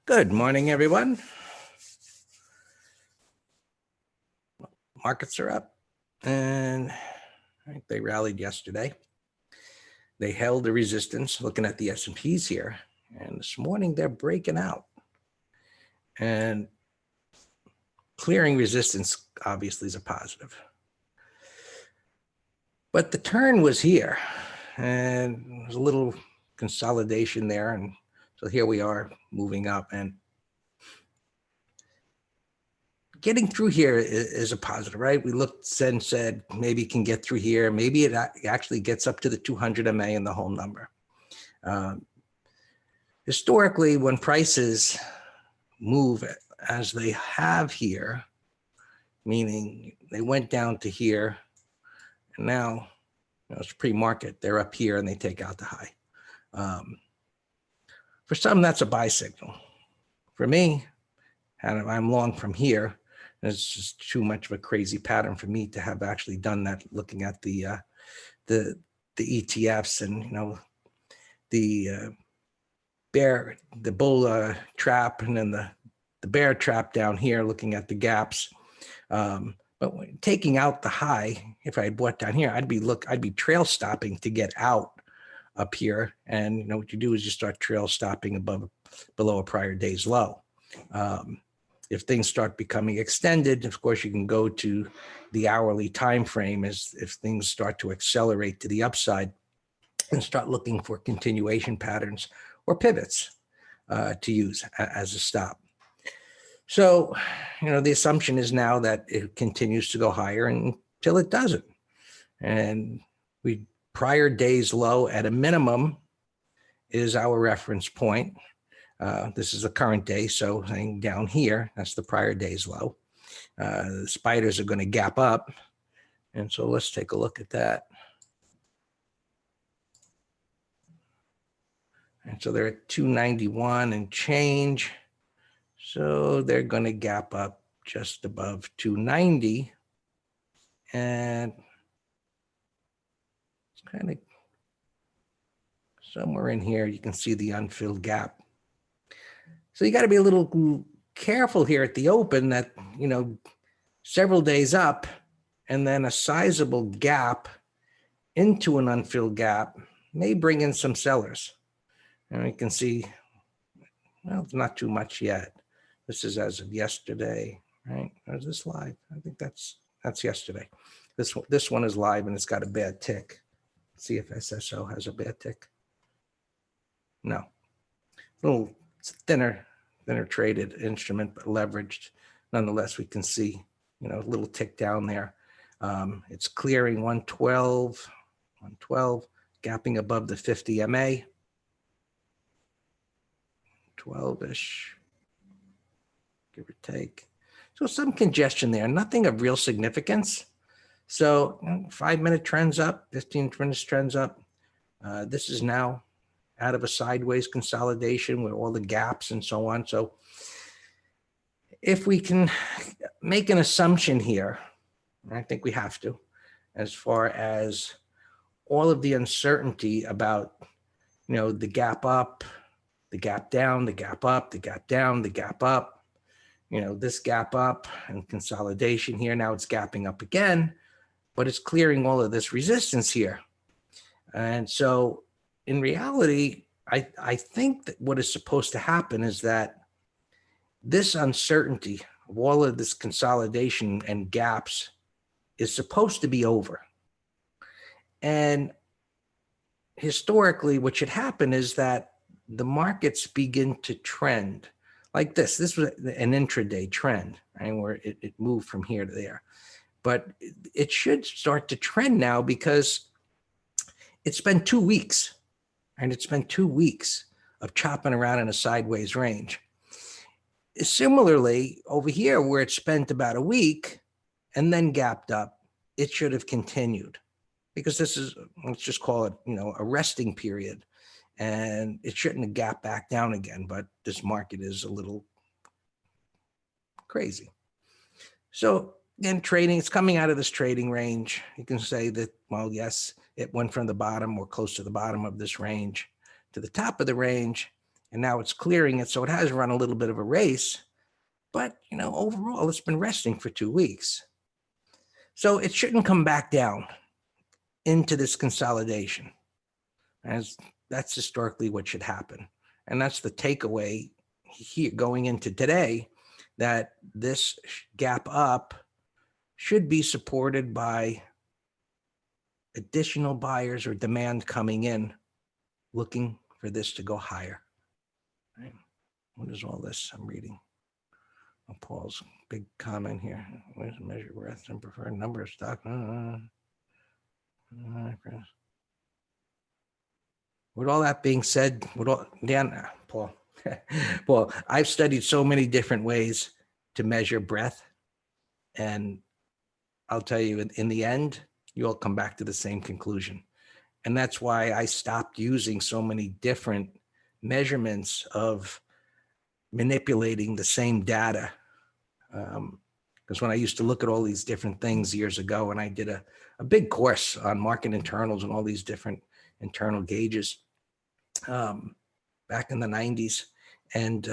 Good morning, everyone. Markets are up, and they rallied yesterday. They held the resistance, looking at the S&Ps here, and this morning they're breaking out. And clearing resistance obviously is a positive. But the turn was here, and there was a little consolidation there, and so here we are moving up, and getting through here is a positive, right? We looked and said, maybe it can get through here. Maybe it actually gets up to the 200 MA and the whole number. Historically, when prices move as they have here, meaning they went down to here, and now it's pre-market, they're up here and they take out the high. For some, that's a buy signal. For me, I'm long from here. It's just too much of a crazy pattern for me to have actually done that, looking at the ETFs and the bull trap, and then the bear trap down here, looking at the gaps. But taking out the high, if I had bought down here, I'd be trail stopping to get out up here. And what you do is you start trail stopping below a prior day's low. If things start becoming extended, of course, you can go to the hourly time frame as if things start to accelerate to the upside, and start looking for continuation patterns or pivots to use as a stop. So, the assumption is now that it continues to go higher until it doesn't. And prior day's low at a minimum is our reference point. This is the current day, so saying down here, that's the prior day's low. The spiders are going to gap up, and so let's take a look at that. And so they're at 291 and change, so they're going to gap up just above 290, and it's kind of somewhere in here you can see the unfilled gap. So you got to be a little careful here at the open that, several days up and then a sizable gap into an unfilled gap may bring in some sellers. And you can see, well, it's not too much yet. This is as of yesterday, right? Or is this live? I think that's yesterday. This one is live and it's got a bad tick. Let's see if SSO has a bad tick. No. It's a thinner traded instrument, but leveraged. Nonetheless, we can see, a little tick down there. It's clearing 112, gapping above the 50 MA. 12-ish, give or take. So some congestion there, nothing of real significance. So 5-minute trends up, 15-minute trends up. This is now out of a sideways consolidation with all the gaps and so on. So if we can make an assumption here, I think we have to, as far as all of the uncertainty about, the gap up, the gap down, the gap up, the gap down, the gap up, this gap up and consolidation here. Now it's gapping up again, but it's clearing all of this resistance here. And so in reality, I think that what is supposed to happen is that this uncertainty of all of this consolidation and gaps is supposed to be over. And historically, what should happen is that the markets begin to trend like this. This was an intraday trend, right, where it moved from here to there. But it should start to trend now because it's been 2 weeks. And it's been 2 weeks of chopping around in a sideways range. Similarly, over here, where it spent about a week and then gapped up, it should have continued, because this is, let's just call it, a resting period, and it shouldn't have gapped back down again. But this market is a little crazy. So again, trading, it's coming out of this trading range. You can say that, well, yes, it went from the bottom or close to the bottom of this range to the top of the range, and now it's clearing it. So it has run a little bit of a race, but overall it's been resting for 2 weeks. So it shouldn't come back down into this consolidation, as that's historically what should happen. And that's the takeaway here going into today, that this gap up should be supported by additional buyers or demand coming in, looking for this to go higher. Right? What is all this I'm reading? Oh, Paul's big comment here. Where's the measure breadth and preferred number of stock? With all that being said, Paul, Paul, I've studied so many different ways to measure breadth, and I'll tell you, in the end, you all come back to the same conclusion. And that's why I stopped using so many different measurements of manipulating the same data. Because when I used to look at all these different things years ago, and I did a big course on market internals and all these different internal gauges back in the 90s. And,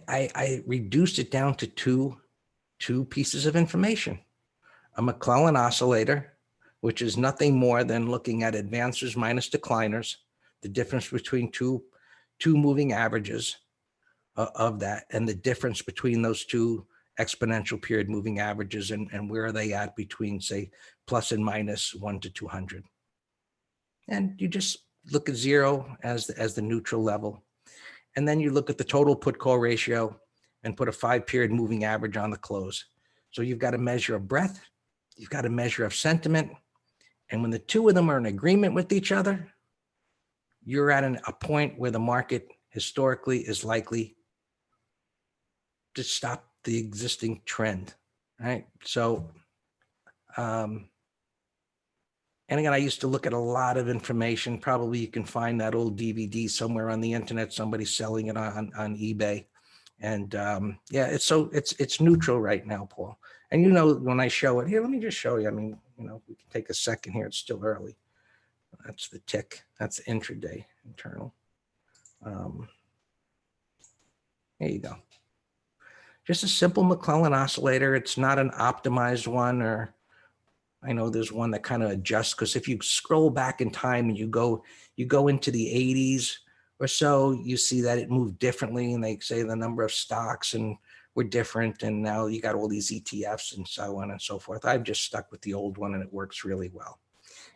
I reduced it down to two pieces of information: a McClellan oscillator, which is nothing more than looking at advancers minus decliners, the difference between two moving averages of that, and the difference between those two exponential period moving averages, and where are they at between, say, plus and minus 1 to 200. And you just look at 0 as the neutral level. And then you look at the total put call ratio and put a 5-period moving average on the close. So you've got a measure of breadth, you've got a measure of sentiment. And when the two of them are in agreement with each other, you're at a point where the market historically is likely to stop the existing trend, right? So, and again, I used to look at a lot of information. Probably you can find that old DVD somewhere on the internet. Somebody's selling it on eBay. And it's neutral right now, Paul. And when I show it here, let me just show you. I mean, we can take a second here. It's still early. That's the tick. That's intraday internal. There you go. Just a simple McClellan oscillator. It's not an optimized one, or I know there's one that kind of adjusts, because if you scroll back in time and you go into the 80s or so, you see that it moved differently, and they say the number of stocks and were different, and now you got all these ETFs and so on and so forth. I've just stuck with the old one, and it works really well.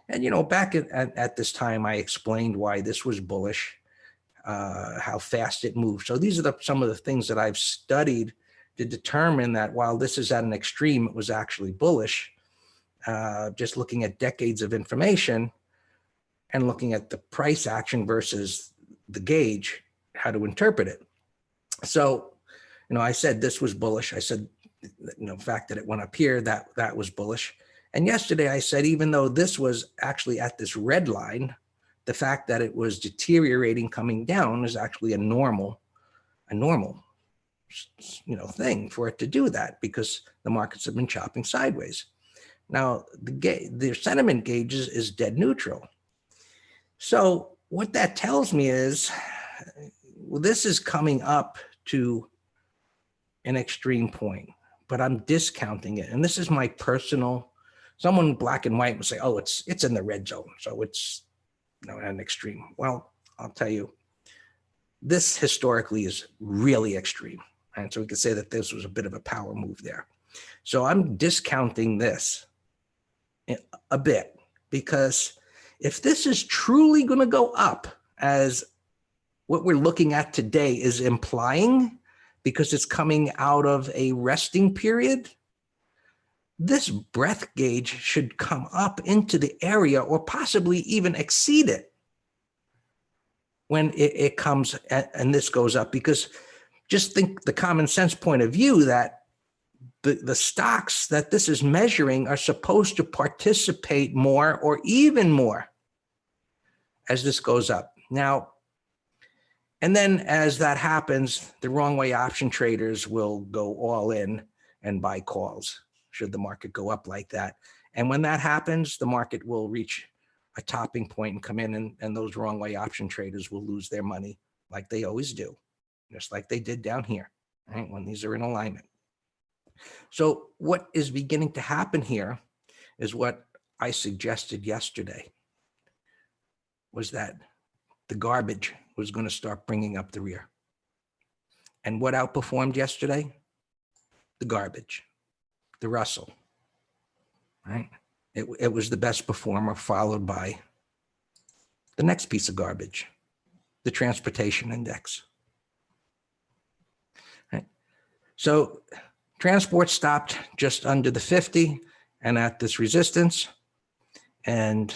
And back at this time, I explained why this was bullish, how fast it moved. So these are some of the things that I've studied to determine that while this is at an extreme, it was actually bullish. Just looking at decades of information and looking at the price action versus the gauge, how to interpret it. So, I said this was bullish. I said, the fact that it went up here, that was bullish. And yesterday I said, even though this was actually at this red line, the fact that it was deteriorating coming down is actually a normal thing for it to do that, because the markets have been chopping sideways. Now, the sentiment gauge is dead neutral. So what that tells me is, well, this is coming up to an extreme point, but I'm discounting it. And this is my personal, someone black and white would say, oh, it's in the red zone, so it's at an extreme. Well, I'll tell you, this historically is really extreme. And so we could say that this was a bit of a power move there. So I'm discounting this a bit, because if this is truly going to go up, as what we're looking at today is implying, because it's coming out of a resting period, this breadth gauge should come up into the area or possibly even exceed it when it comes and this goes up. Because just think the common sense point of view that the stocks that this is measuring are supposed to participate more or even more as this goes up. Now, and then as that happens, the wrong way option traders will go all in and buy calls should the market go up like that. And when that happens, the market will reach a topping point and come in, and those wrong way option traders will lose their money like they always do, just like they did down here, right, when these are in alignment. So what is beginning to happen here is what I suggested yesterday, was that the garbage was going to start bringing up the rear. And what outperformed yesterday? The garbage, the Russell, right? It was the best performer, followed by the next piece of garbage, the transportation index. Right? So transport stopped just under the 50 and at this resistance, and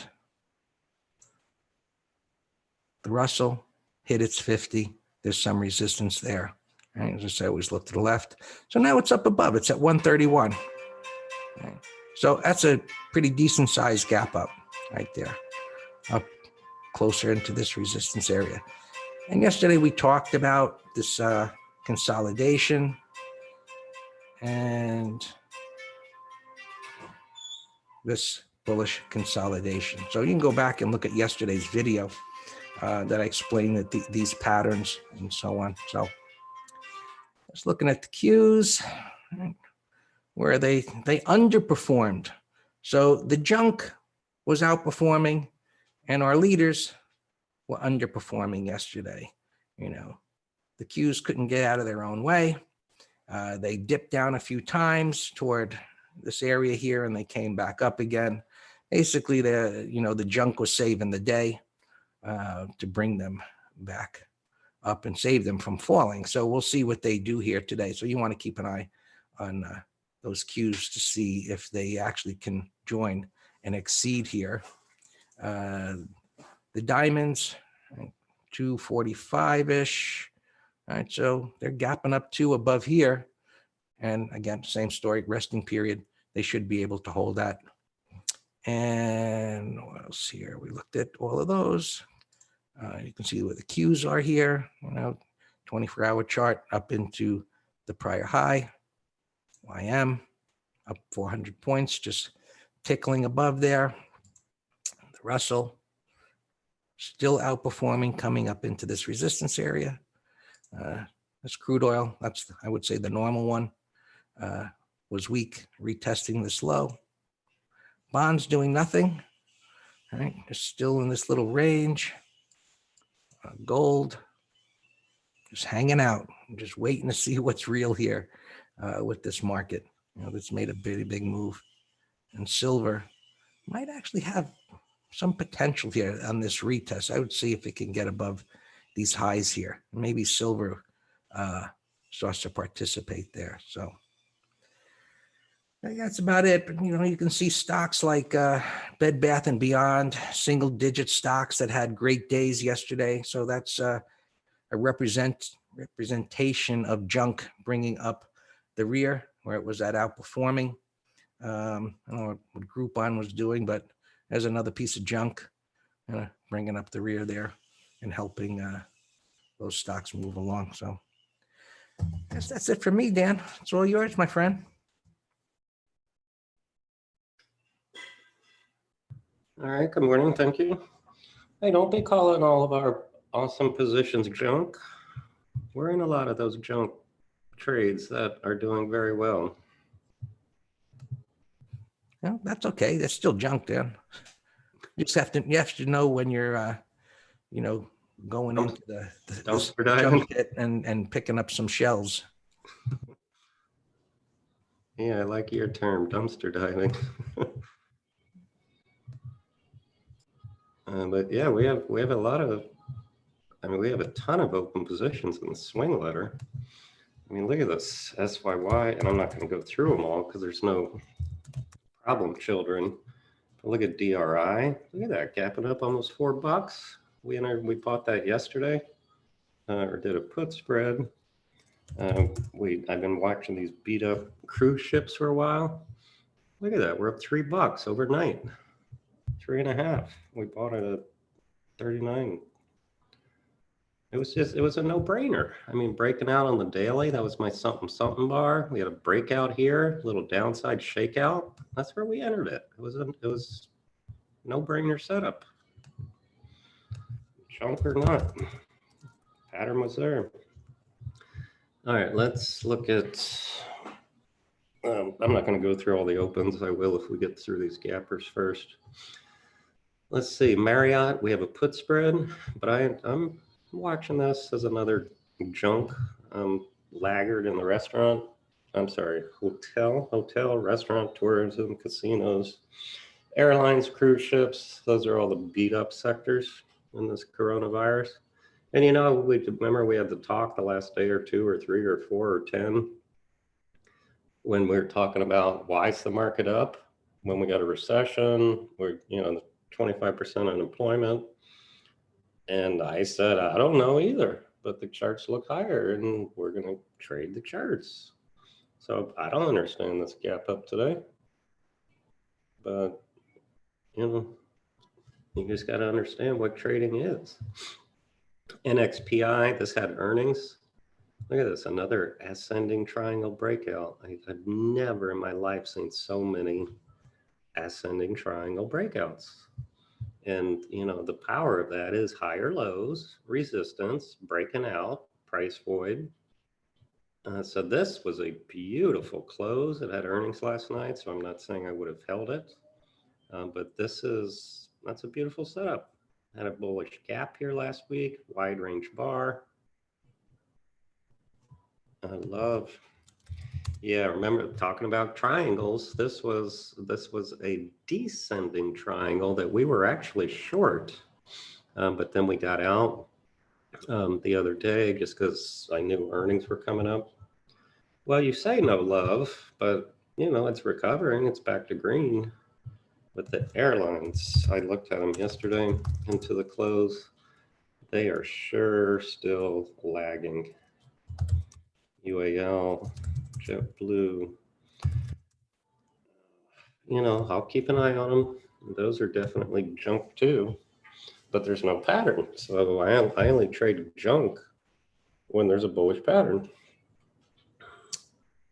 the Russell hit its 50. There's some resistance there. Right? As I say, always look to the left. So now it's up above. It's at 131. Right? So that's a pretty decent sized gap up right there, up closer into this resistance area. And yesterday we talked about this consolidation and this bullish consolidation. So you can go back and look at yesterday's video that I explained that these patterns and so on. So just looking at the Qs, where they underperformed. So the junk was outperforming and our leaders were underperforming yesterday. You know, the Qs couldn't get out of their own way. They dipped down a few times toward this area here and they came back up again. Basically, the junk was saving the day to bring them back up and save them from falling. So we'll see what they do here today. So you want to keep an eye on those Qs to see if they actually can join and exceed here. The diamonds, 245-ish. All right, so they're gapping up to above here. And again, same story, resting period. They should be able to hold that. And what else here? We looked at all of those. You can see where the Qs are here, 24-hour chart up into the prior high. YM up 400 points, just tickling above there. The Russell still outperforming, coming up into this resistance area. This crude oil, that's, I would say, the normal one, was weak, retesting this low. Bonds doing nothing, right? Just still in this little range. Gold, just hanging out, just waiting to see what's real here with this market. That's made a pretty big move. And silver might actually have some potential here on this retest. I would see if it can get above these highs here. Maybe silver starts to participate there. So that's about it. But you can see stocks like Bed Bath and Beyond, single digit stocks that had great days yesterday. So that's a representation of junk bringing up the rear where it was at outperforming. I don't know what Groupon was doing, but there's another piece of junk bringing up the rear there and helping those stocks move along. So I guess that's it for me, Dan. It's all yours, my friend. All right, good morning, thank you. Hey, don't be calling all of our awesome positions junk. We're in a lot of those junk trades that are doing very well. Well, that's okay. That's still junk, Dan. You have to know when you're, going into the junk pit and picking up some shells. Yeah, I like your term, dumpster diving. But yeah, we have a lot of, we have a ton of open positions in the swing ladder. Look at this SYY, and I'm not going to go through them all because there's no problem children. But look at DRI. Look at that, gapping up almost $4. We bought that yesterday, or did a put spread. I've been watching these beat up cruise ships for a while. Look at that, we're up $3 overnight. 3.5. We bought it at 39. It was a no-brainer. Breaking out on the daily, that was my something bar. We had a breakout here, little downside shakeout. That's where we entered it. It was No-brainer setup. Junk or not, pattern was there. All right, let's look at, I'm not going to go through all the opens. I will if we get through these gappers first. Let's see, Marriott, we have a put spread, but I'm watching this as another junk laggard in the restaurant. I'm sorry, hotel, restaurant, tourism, casinos, airlines, cruise ships. Those are all the beat up sectors in this coronavirus. And you know, remember we had the talk the last day or two or three or four or 10 when we were talking about why is the market up when we got a recession, we're, you know, 25% unemployment. And I said, I don't know either, but the charts look higher and we're going to trade the charts. So I don't understand this gap up today, but you know, you just got to understand what trading is. NXPI, this had earnings. Look at this, another ascending triangle breakout. I've never in my life seen so many ascending triangle breakouts. And you know, the power of that is higher lows, resistance, breaking out, price void. So this was a beautiful close. It had earnings last night, so I'm not saying I would have held it. But that's a beautiful setup. Had a bullish gap here last week, wide range bar. Remember talking about triangles. This was a descending triangle that we were actually short, but then we got out the other day just because I knew earnings were coming up. Well, you say no love, but you know, it's recovering. It's back to green. But the airlines, I looked at them yesterday into the close. They are sure still lagging. UAL, JetBlue. You know, I'll keep an eye on them. Those are definitely junk too, but there's no pattern. So I only trade junk when there's a bullish pattern.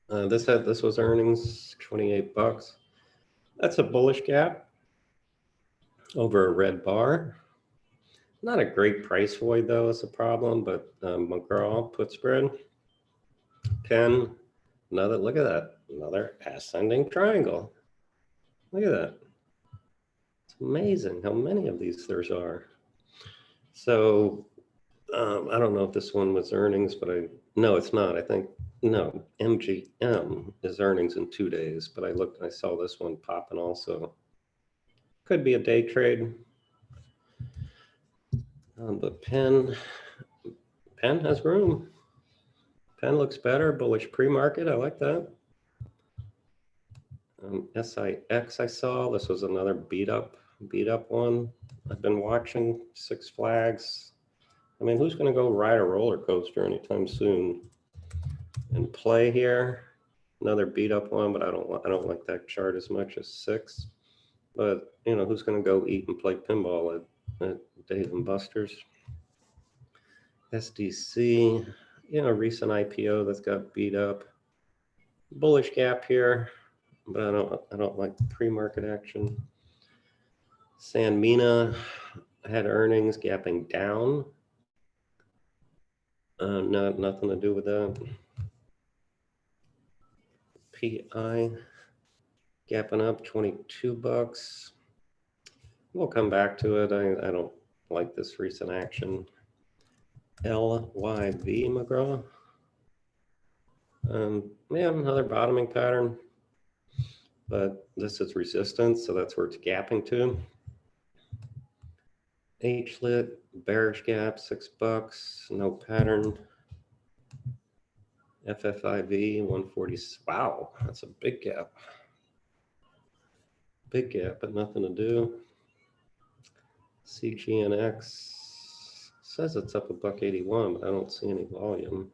This was earnings, 28 bucks. That's a bullish gap over a red bar. Not a great price void though, is a problem, but McGraw put spread. 10, look at that, another ascending triangle. Look at that. It's amazing how many of these there are. So I don't know if this one was earnings, but no, it's not. I think, no, MGM is earnings in 2 days, but I saw this one popping also. Could be a day trade. But Penn has room. Penn looks better, bullish pre-market. I like that. SIX I saw. This was another beat up one. I've been watching Six Flags. I mean, who's going to go ride a roller coaster anytime soon? And play here, another beat up one, but I don't like that chart as much as Six. But you know, who's going to go eat and play pinball at Dave and Buster's? SDC, you know, recent IPO that's got beat up. Bullish gap here, but I don't like the pre-market action. Sanmina had earnings gapping down. Nothing to do with that. PI gapping up 22 bucks. We'll come back to it. I don't like this recent action. LYV McGraw. Another bottoming pattern, but this is resistance, so that's where it's gapping to. HLIT, bearish gap, 6 bucks, no pattern. FFIV, 140. Wow, that's a big gap. Big gap, but nothing to do. CGNX says it's up $1.81, but I don't see any volume.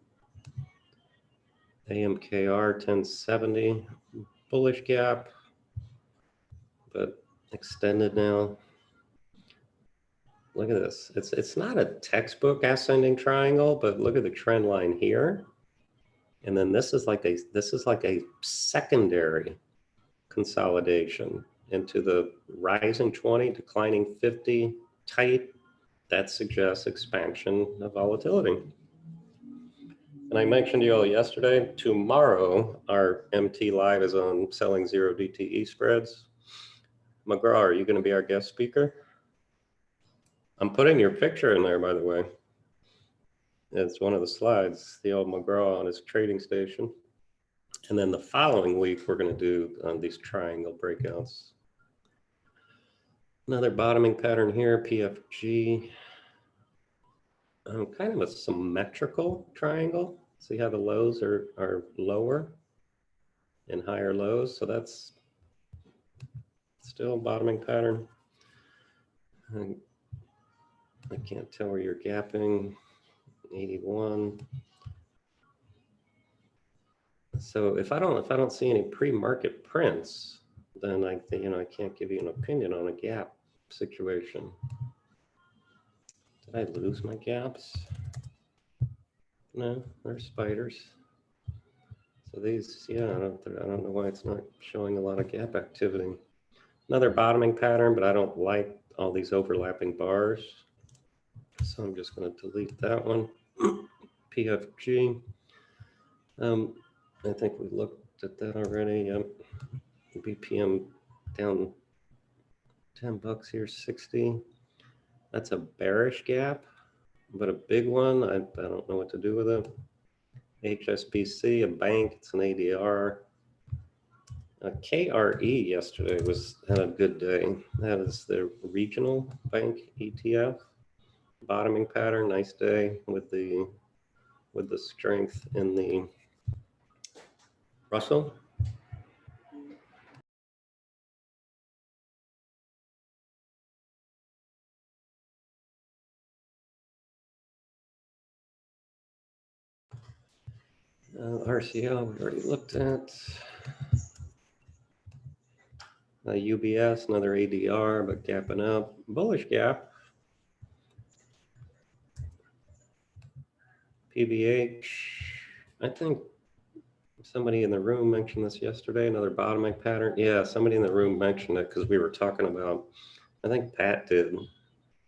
AMKR 1070, bullish gap, but extended now. Look at this. It's not a textbook ascending triangle, but look at the trend line here. And then this is like a secondary consolidation. into the rising 20, declining 50, tight, that suggests expansion of volatility. And I mentioned to you all yesterday, tomorrow, our MT Live is on selling zero DTE spreads. McGraw, are you going to be our guest speaker? I'm putting your picture in there, by the way. It's one of the slides, the old McGraw on his trading station. And then the following week, we're going to do these triangle breakouts. Another bottoming pattern here, PFG. Kind of a symmetrical triangle. See how the lows are lower and higher lows. So that's still a bottoming pattern. And I can't tell where you're gapping. 81. So if I don't see any pre-market prints, then I can't give you an opinion on a gap situation. Did I lose my gaps? No, they're spiders. So these, yeah, I don't know why it's not showing a lot of gap activity. Another bottoming pattern, but I don't like all these overlapping bars. So I'm just going to delete that one. PFG. I think we looked at that already. BPM down 10 bucks here, 60. That's a bearish gap, but a big one. I don't know what to do with it. HSBC, a bank, it's an ADR. KRE yesterday had a good day. That is the regional bank ETF. Bottoming pattern, nice day with the strength in the Russell. RCL we already looked at. UBS, another ADR, but gapping up. Bullish gap. PVH. I think somebody in the room mentioned this yesterday, another bottoming pattern. Yeah, somebody in the room mentioned it because we were talking about, I think Pat did.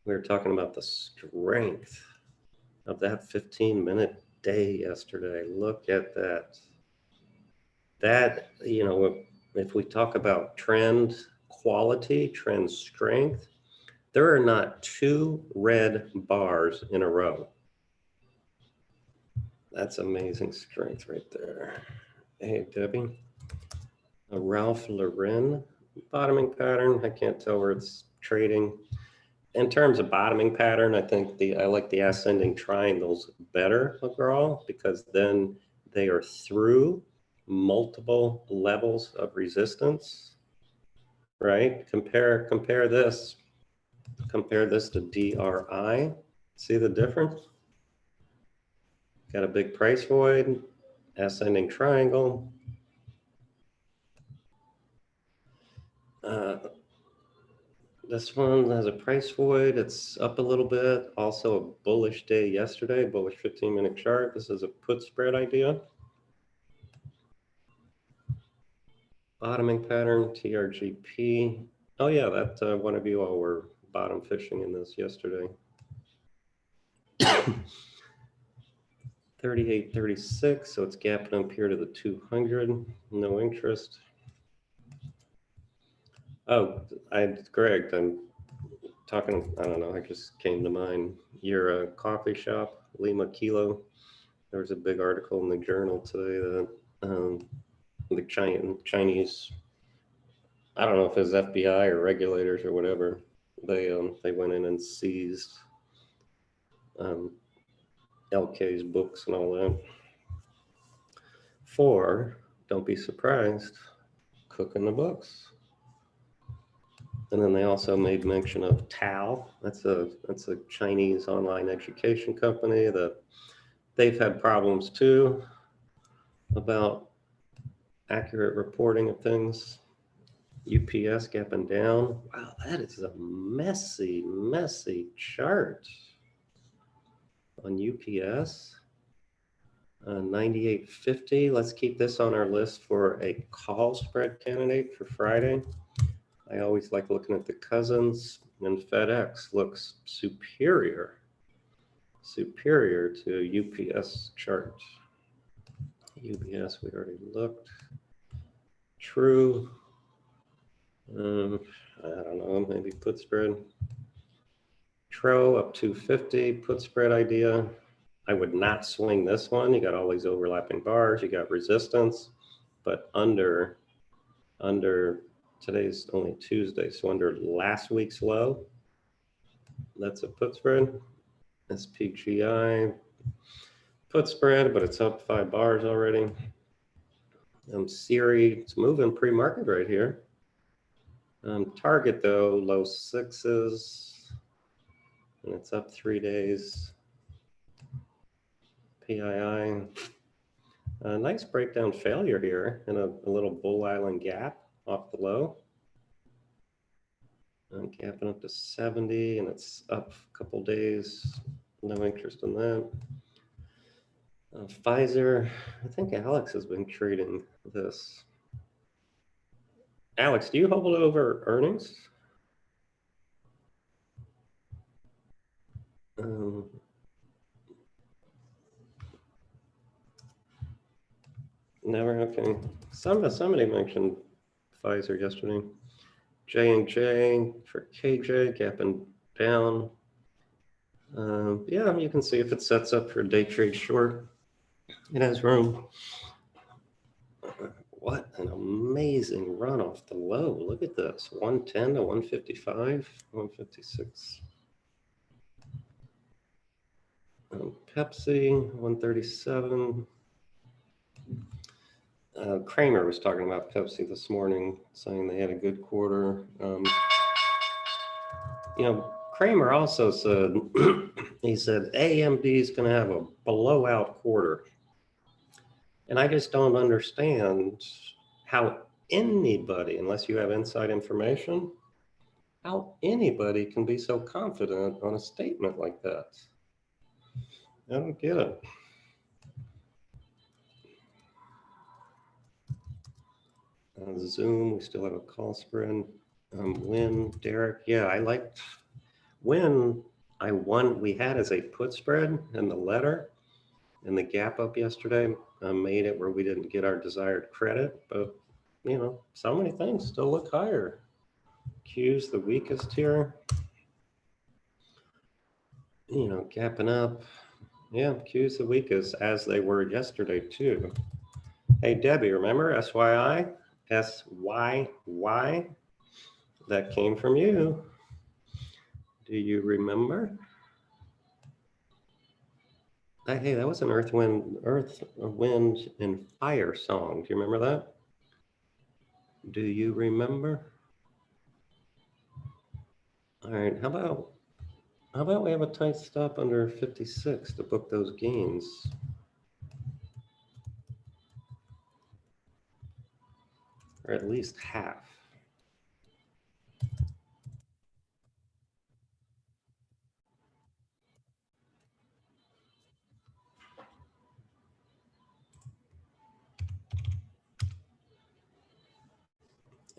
We were talking about the strength of that 15-minute day yesterday. Look at that. That, if we talk about trend quality, trend strength, there are not two red bars in a row. That's amazing strength right there. Hey, Debbie. A Ralph Lauren bottoming pattern. I can't tell where it's trading. In terms of bottoming pattern, I think I like the ascending triangles better, McGraw, because then they are through multiple levels of resistance, right? Compare this to DRI. See the difference? Got a big price void, ascending triangle. This one has a price void. It's up a little bit. Also a bullish day yesterday, bullish 15-minute chart. This is a put spread idea. Bottoming pattern, TRGP. Oh yeah, that one of you all were bottom fishing in this yesterday. 38.36, so it's gapping up here to the 200. No interest. Oh, Greg, I'm talking, I don't know, I just came to mind. Your coffee shop, Lima Kilo. There was a big article in the journal today that the Chinese, I don't know if it was FBI or regulators or whatever, they went in and seized LK's books and all that for, don't be surprised, cooking the books. And then they also made mention of Tao. That's a Chinese online education company that they've had problems too about accurate reporting of things. UPS gapping down. Wow, that is a messy, messy chart on UPS. 98.50. Let's keep this on our list for a call spread candidate for Friday. I always like looking at the cousins, and FedEx looks superior to UPS chart. UPS, we already looked. True. I don't know, maybe put spread. Tro up 250, put spread idea. I would not swing this one. You got all these overlapping bars, you got resistance, but under today's only Tuesday, so under last week's low, that's a put spread. SPGI, put spread, but it's up 5 bars already. Siri, it's moving pre-market right here. Target though, low 6s, and it's up 3 days. PII, a nice breakdown failure here and a little bull island gap off the low. Gapping up to 70, and it's up a couple days. No interest in that. Pfizer, I think Alex has been trading this. Alex, do you hold over earnings? Never, okay. Somebody mentioned Pfizer yesterday. J&J for KJ, gapping down. Yeah, you can see if it sets up for a day trade short, it has room. What an amazing run off the low. Look at this, 110 to 155, 156. Pepsi, 137. Kramer was talking about Pepsi this morning, saying they had a good quarter. You know, Kramer also said, he said, AMD is going to have a blowout quarter. And I just don't understand how anybody, unless you have inside information, how anybody can be so confident on a statement like that. I don't get it. Zoom, we still have a call spread. Win, Derek, yeah, I liked when I won. We had as a put spread in the letter, and the gap up yesterday made it where we didn't get our desired credit. But you know, so many things still look higher. Q's the weakest here. You know, gapping up. Yeah, Q's the weakest, as they were yesterday too. Hey Debbie, remember SYI? SYY? That came from you. Do you remember? Hey, that was an Earth, Wind, and Fire song. Do you remember that? Do you remember? All right, how about we have a tight stop under 56 to book those gains? Or at least half.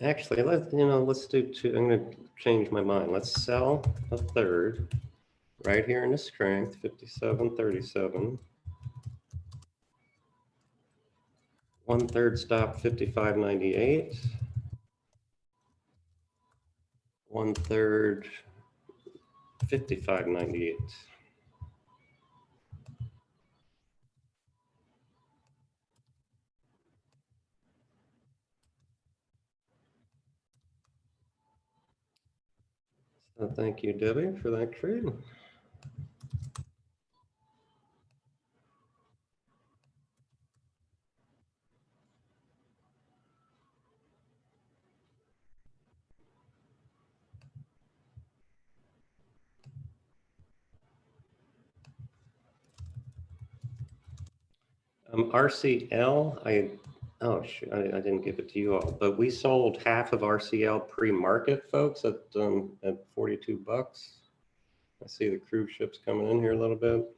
Actually, let's do two. I'm going to change my mind. Let's sell a third right here in the strength, 57.37. 1/3 stop, 55.98. 1/3, 55.98. So thank you, Debbie, for that trade. RCL, I didn't give it to you all, but we sold half of RCL pre-market, folks, at 42 bucks. I see the cruise ships coming in here a little bit.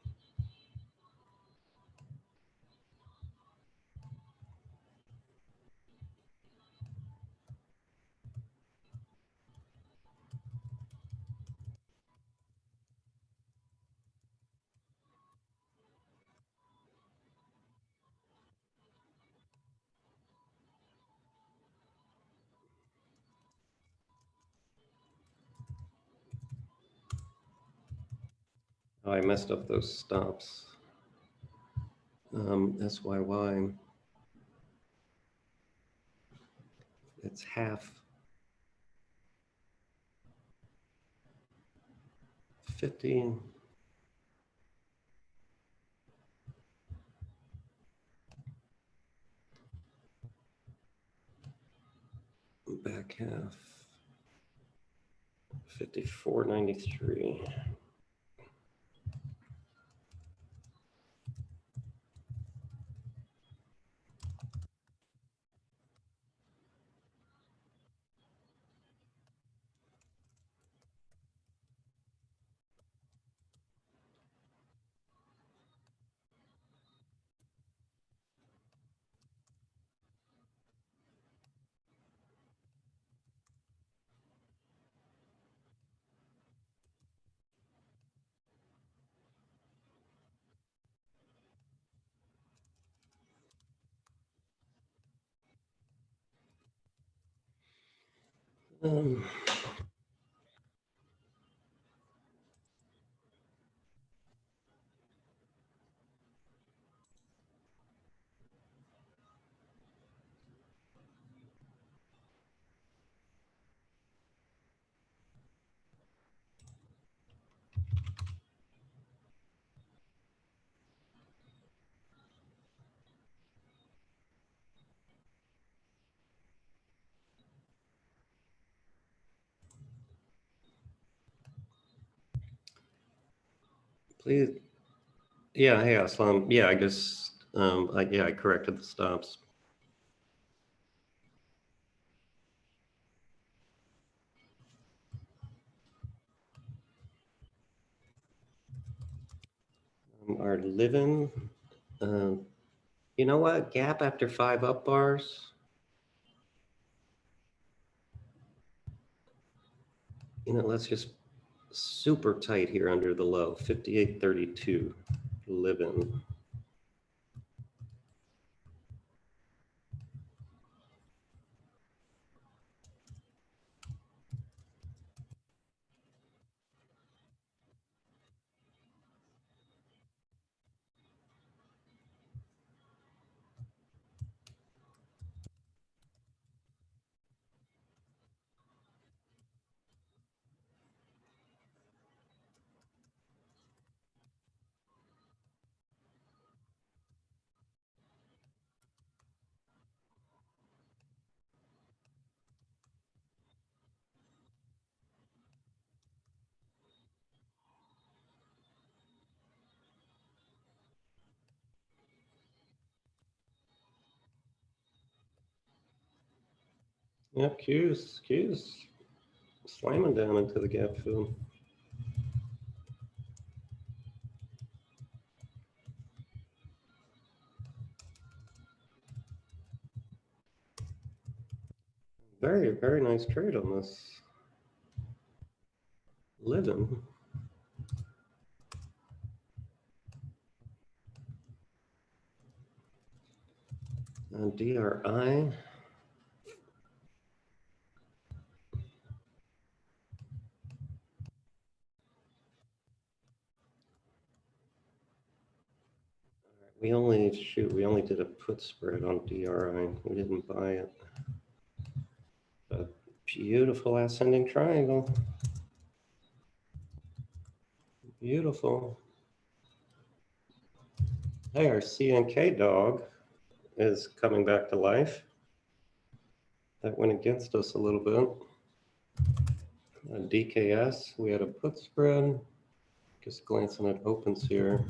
Oh, I messed up those stops. SYY. It's half. 15. Back half. 54.93. Um, Please. Yeah, hey, Aslam. Yeah, I guess, I corrected the stops. Our living, you know what? Gap after 5 up bars. Let's just super tight here under the low, 58.32, living. Yep, Q's slamming down into the gap fill. Very, very nice trade on this. Living. DRI. We only did a put spread on DRI. We didn't buy it. A beautiful ascending triangle. Beautiful. Hey, our CNK dog is coming back to life. That went against us a little bit. DKS, we had a put spread. Just glancing at opens here.